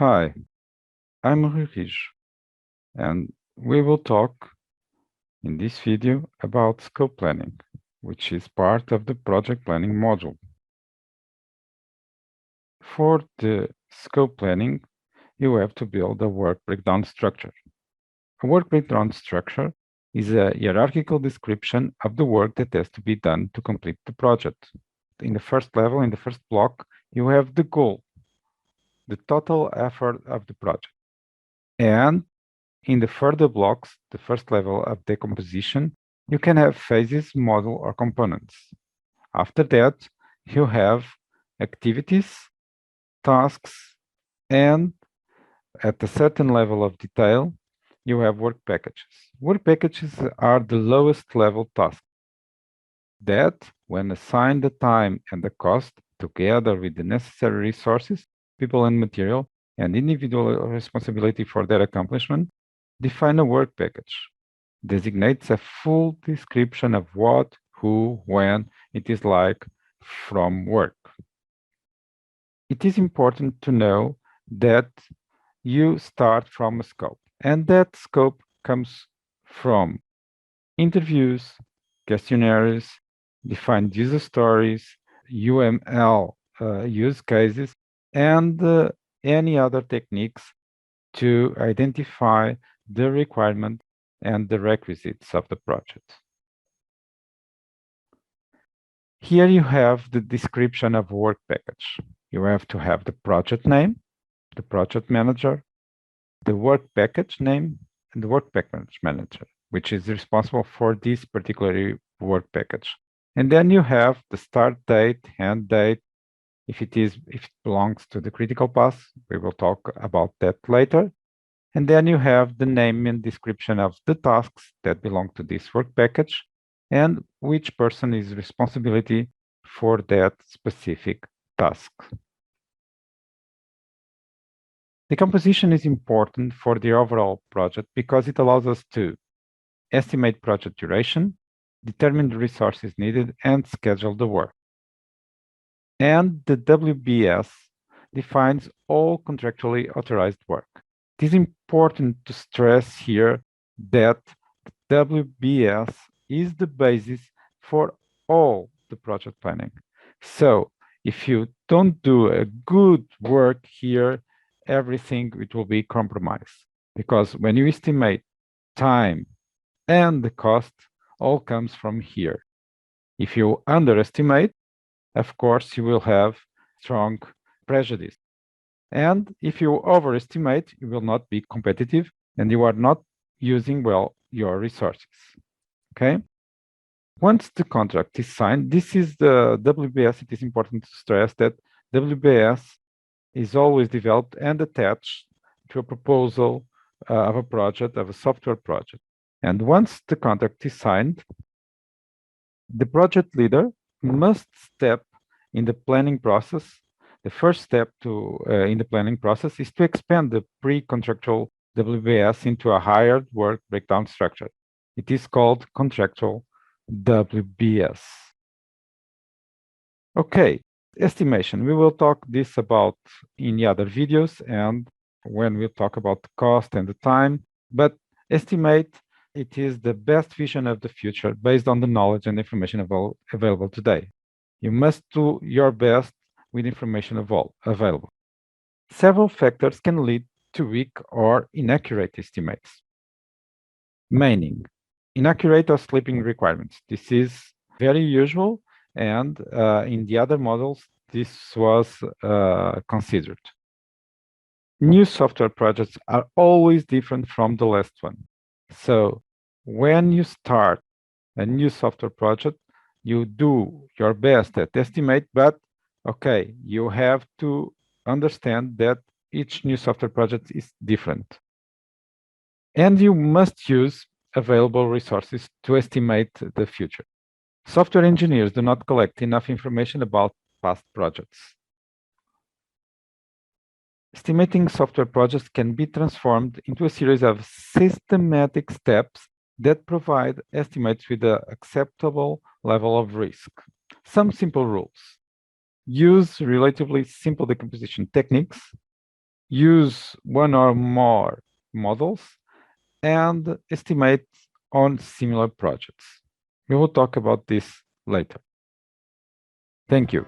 Hi, I'm Rich, and we will talk in this video about scope planning, which is part of the project planning module. For the scope planning, you have to build a work breakdown structure. A work breakdown structure is a hierarchical description of the work that has to be done to complete the project. In the first level, in the first block, you have the goal, the total effort of the project. And in the further blocks, the first level of decomposition, you can have phases, model, or components. After that, you have activities, tasks, and at a certain level of detail, you have work packages. Work packages are the lowest level tasks that, when assigned the time and the cost, together with the necessary resources, people and material, and individual responsibility for their accomplishment, define a work package. Designates a full description of what, who, when it is like from work. It is important to know that you start from a scope, and that scope comes from interviews, questionnaires, defined user stories, UML use cases, and any other techniques to identify the requirement and the requisites of the project. Here you have the description of work package. You have to have the project name, the project manager, the work package name, and the work package manager, which is responsible for this particular work package. And then you have the start date, end date. If it belongs to the critical path, we will talk about that later. And then you have the name and description of the tasks that belong to this work package and which person is responsibility for that specific task. The composition is important for the overall project because it allows us to estimate project duration, determine the resources needed, and schedule the work. And the WBS defines all contractually authorized work. It is important to stress here that WBS is the basis for all the project planning. So if you don't do a good work here, everything it will be compromised. Because when you estimate time and the cost, all comes from here. If you underestimate, of course, you will have strong prejudice. And if you overestimate, you will not be competitive and you are not using well your resources. Okay? Once the contract is signed, this is the WBS. It is important to stress that WBS is always developed and attached to a proposal of a project, of a software project. And once the contract is signed, the project leader must step in the planning process. The first step in the planning process is to expand the pre-contractual WBS into a hired work breakdown structure. It is called contractual WBS. Okay, estimation. We will talk this about in the other videos and when we talk about the cost and the time, but estimate it is the best vision of the future based on the knowledge and information available today. You must do your best with information available. Several factors can lead to weak or inaccurate estimates. Meaning, inaccurate or slipping requirements. This is very usual, and in the other models, this was considered. New software projects are always different from the last one. So when you start a new software project, you do your best at estimate, but okay, you have to understand that each new software project is different. And you must use available resources to estimate the future. Software engineers do not collect enough information about past projects. Estimating software projects can be transformed into a series of systematic steps that provide estimates with an acceptable level of risk. Some simple rules. Use relatively simple decomposition techniques. use one or more models, and estimate on similar projects. We will talk about this later. Thank you.